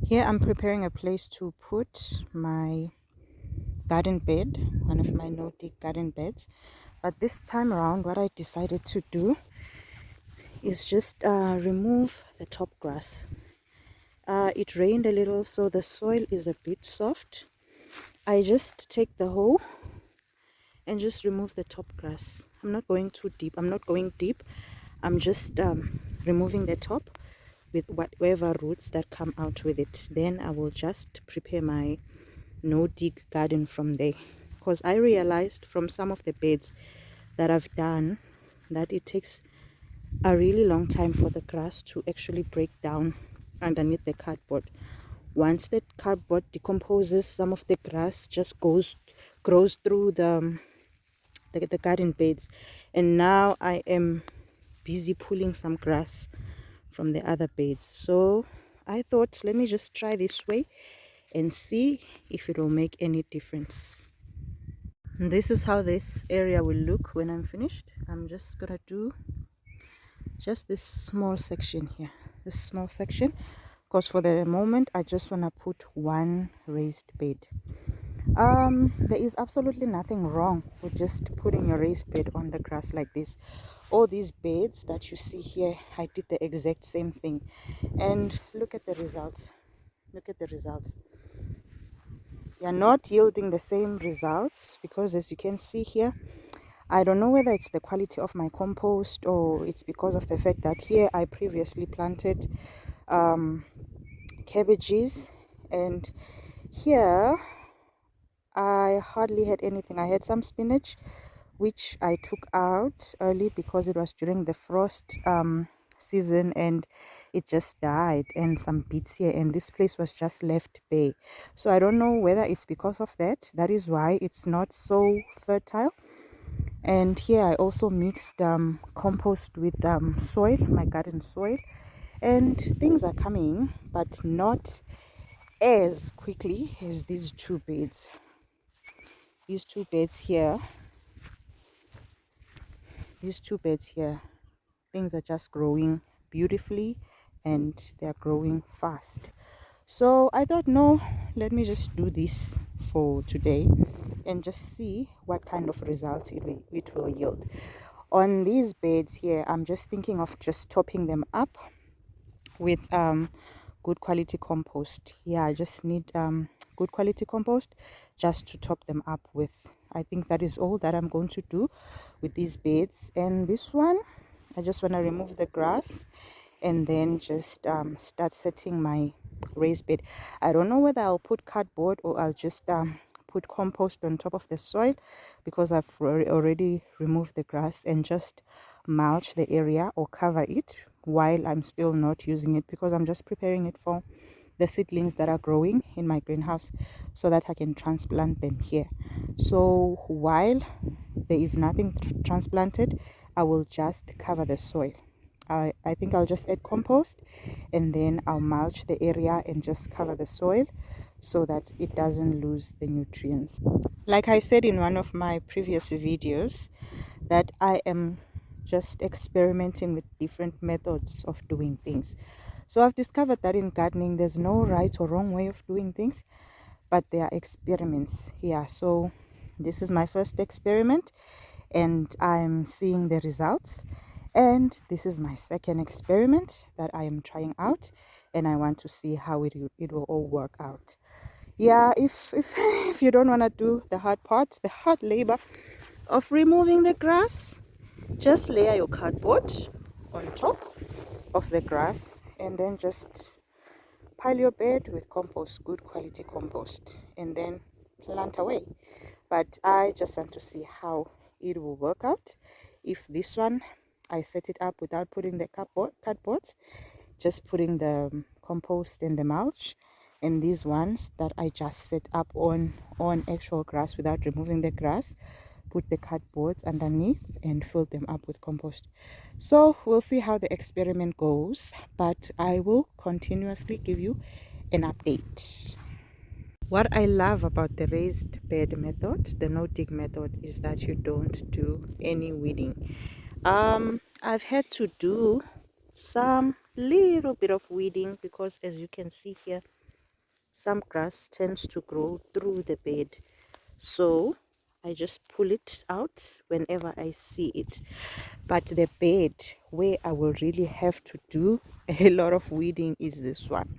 Here I'm preparing a place to put my garden bed, one of my no-dig garden beds. But this time around, what I decided to do is just remove the top grass. It rained a little, so the soil is a bit soft. I just take the hoe and just remove the top grass. I'm not going too deep. I'm not going deep. I'm just removing the top with whatever roots that come out with it. Then I will just prepare my no-dig garden from there, because I realized from some of the beds that I've done that it takes a really long time for the grass to actually break down underneath the cardboard. Once the cardboard decomposes, some of the grass just grows through the garden beds. And now I am busy pulling some grass from the other beds, so I thought, let me just try this way and see if it will make any difference. And this is how this area will look when I'm finished. I'm just gonna do just this small section here, this small section, because for the moment I just want to put one raised bed. There is absolutely nothing wrong with just putting your raised bed on the grass like this. All these beds that you see here, I did the exact same thing, and look at the results. Look at the results. They are not yielding the same results because, as you can see here, I don't know whether it's the quality of my compost or it's because of the fact that here I previously planted cabbages, and here I hardly had anything. I had some spinach which I took out early because it was during the frost season, and it just died, and some beets here, and this place was just left bare. So I don't know whether it's because of that. That is why it's not so fertile. And here I also mixed compost with soil, my garden soil, and things are coming, but not as quickly as these two beds. These two beds here, things are just growing beautifully, and they are growing fast. So I thought, no, let me just do this for today and just see what kind of results it will yield. On these beds here, I'm just thinking of just topping them up with good quality compost. Yeah, I just need good quality compost just to top them up with. I think that is all that I'm going to do with these beds. And this one, I just want to remove the grass and then just start setting my raised bed. I don't know whether I'll put cardboard or I'll just put compost on top of the soil, because I've already removed the grass, and just mulch the area or cover it while I'm still not using it, because I'm just preparing it for the seedlings that are growing in my greenhouse so that I can transplant them here. So while there is nothing transplanted, I will just cover the soil. I think I'll just add compost, and then I'll mulch the area and just cover the soil so that it doesn't lose the nutrients. Like I said in one of my previous videos, that I am just experimenting with different methods of doing things. So I've discovered that in gardening there's no right or wrong way of doing things, but there are experiments here. So this is my first experiment, and I'm seeing the results. And this is my second experiment that I am trying out, and I want to see how it will all work out. Yeah, if you don't want to do the hard part, the hard labor of removing the grass, just layer your cardboard on top of the grass, and then just pile your bed with compost, good quality compost, and then plant away. But I just want to see how it will work out. If this one I set it up without putting the cardboards, just putting the compost and the mulch, and these ones that I just set up on actual grass without removing the grass, put the cardboards underneath and fill them up with compost. So we'll see how the experiment goes, but I will continuously give you an update. What I love about the raised bed method, the no-dig method, is that you don't do any weeding. I've had to do some little bit of weeding because, as you can see here, some grass tends to grow through the bed, so I just pull it out whenever I see it. But the bed where I will really have to do a lot of weeding is this one.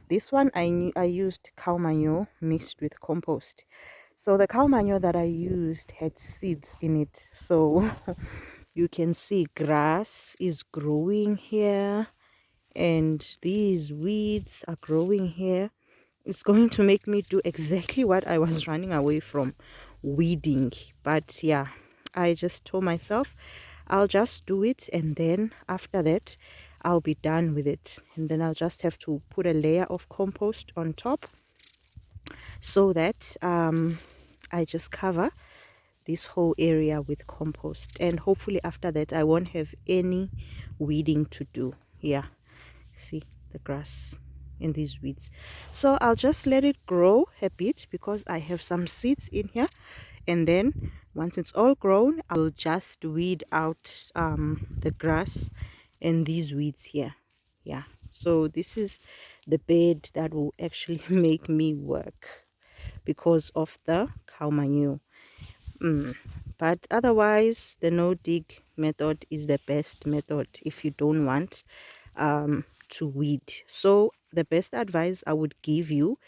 This one I used cow manure mixed with compost. So the cow manure that I used had seeds in it, so you can see grass is growing here and these weeds are growing here. It's going to make me do exactly what I was running away from, weeding. But yeah, I just told myself I'll just do it, and then after that I'll be done with it, and then I'll just have to put a layer of compost on top so that I just cover this whole area with compost, and hopefully after that I won't have any weeding to do. Yeah, see the grass in these weeds. So I'll just let it grow a bit because I have some seeds in here, and then once it's all grown I'll just weed out the grass and these weeds here. Yeah, so this is the bed that will actually make me work because of the cow manure. But otherwise the no dig method is the best method if you don't want to weed. So the best advice I would give you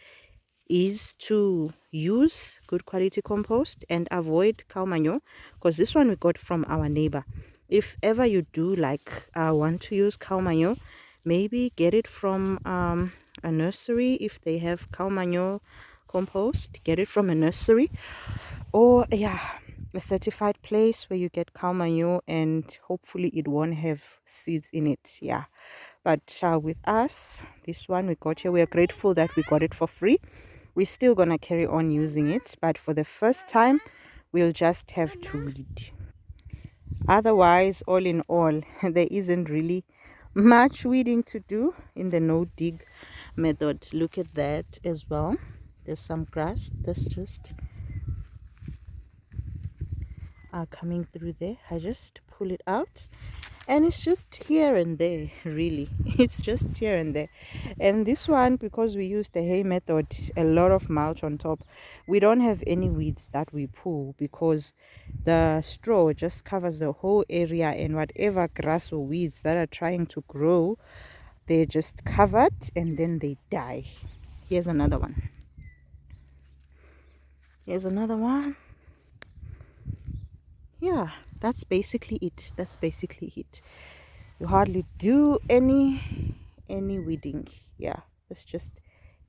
is to use good quality compost and avoid cow manure, because this one we got from our neighbor. If ever you do like want to use cow manure, maybe get it from a nursery. If they have cow manure compost, get it from a nursery, or yeah, a certified place where you get cow manure, and hopefully it won't have seeds in it. Yeah, but with us, this one we got here, we are grateful that we got it for free. We're still gonna carry on using it, but for the first time we'll just have to weed. Otherwise, all in all, there isn't really much weeding to do in the no dig method. Look at that as well. There's some grass that's just coming through there. I just pull it out, and it's just here and there, really. It's just here and there. And this one, because we use the hay method, a lot of mulch on top, we don't have any weeds that we pull because the straw just covers the whole area, and whatever grass or weeds that are trying to grow, they're just covered and then they die. Here's another one. Here's another one. Yeah, that's basically it. That's basically it. You hardly do any weeding. Yeah, it's just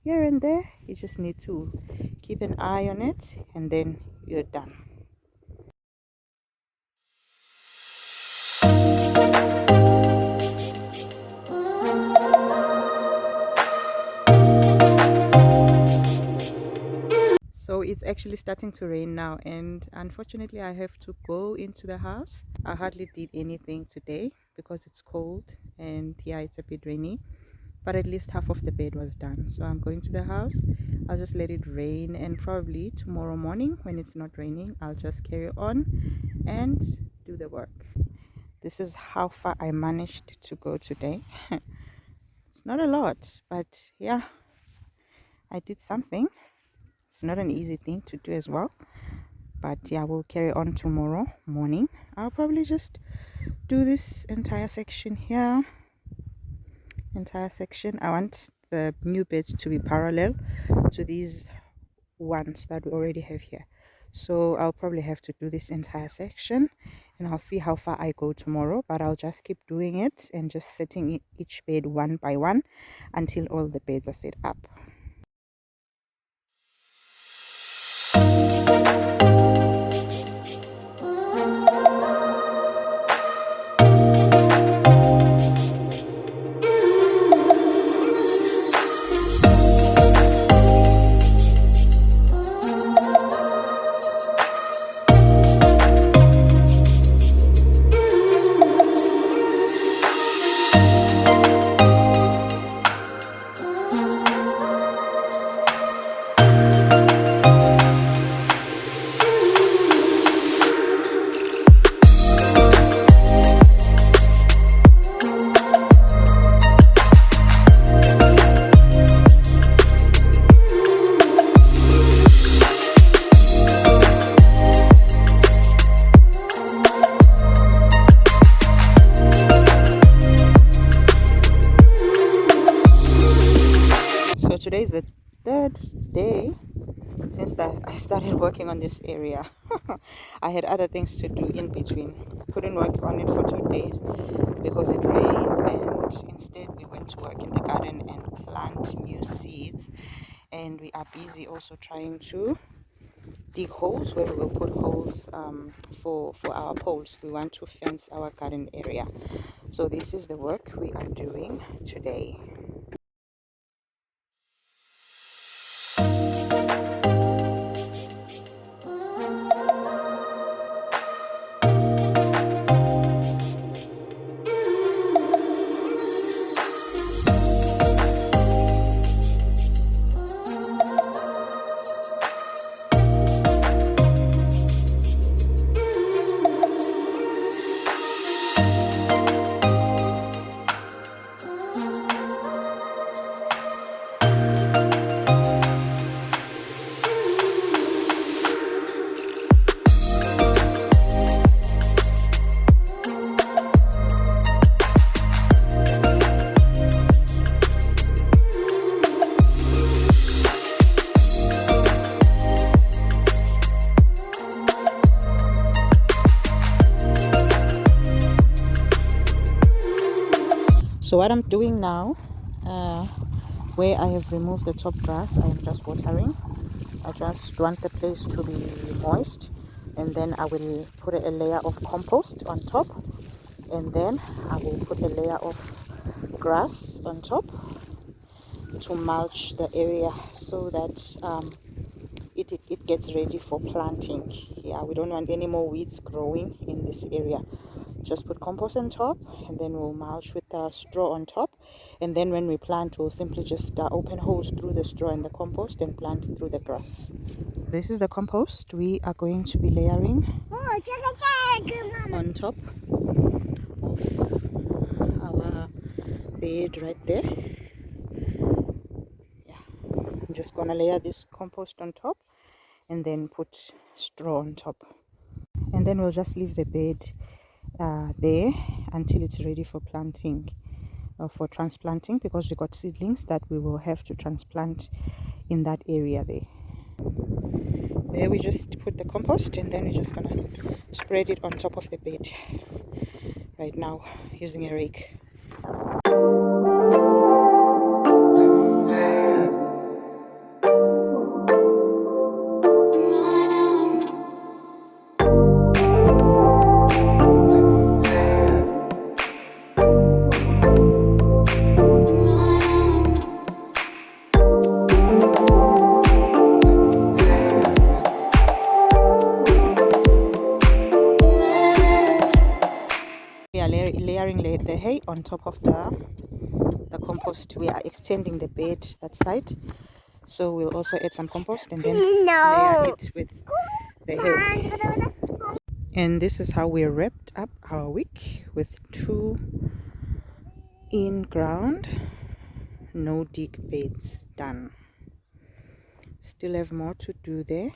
here and there. You just need to keep an eye on it, and then you're done. So it's actually starting to rain now, and unfortunately I have to go into the house. I hardly did anything today because it's cold, and yeah, it's a bit rainy, but at least half of the bed was done. So I'm going to the house. I'll just let it rain, and probably tomorrow morning when it's not raining, I'll just carry on and do the work. This is how far I managed to go today. It's not a lot, but yeah, I did something. It's not an easy thing to do as well, but yeah, we'll carry on tomorrow morning. I'll probably just do this entire section here. I want the new beds to be parallel to these ones that we already have here, so I'll probably have to do this entire section, and I'll see how far I go tomorrow, but I'll just keep doing it and just setting each bed one by one until all the beds are set up. So today is the third day since that I started working on this area. I had other things to do in between. Couldn't work on it for 2 days because it rained, and instead we went to work in the garden and plant new seeds. And we are busy also trying to dig holes where we will put holes for our poles. We want to fence our garden area. So this is the work we are doing today. So what I'm doing now, where I have removed the top grass, I am just watering. I just want the place to be moist, and then I will put a layer of compost on top, and then I will put a layer of grass on top to mulch the area so that it gets ready for planting. Yeah, we don't want any more weeds growing in this area. Just put compost on top, and then we'll mulch with the straw on top, and then when we plant, we'll simply just open holes through the straw and the compost and plant through the grass. This is the compost we are going to be layering on top of our bed right there. Yeah, I'm just gonna layer this compost on top and then put straw on top, and then we'll just leave the bed there until it's ready for planting, for transplanting, because we got seedlings that we will have to transplant in that area there. There we just put the compost, and then we're just gonna spread it on top of the bed right now using a rake. We are layering the hay on top of the compost. We are extending the bed that side, so we'll also add some compost and then layer it with the hay. And this is how we wrapped up our week, with 2 in ground no dig beds done. Still have more to do there,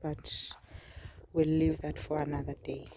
but we'll leave that for another day.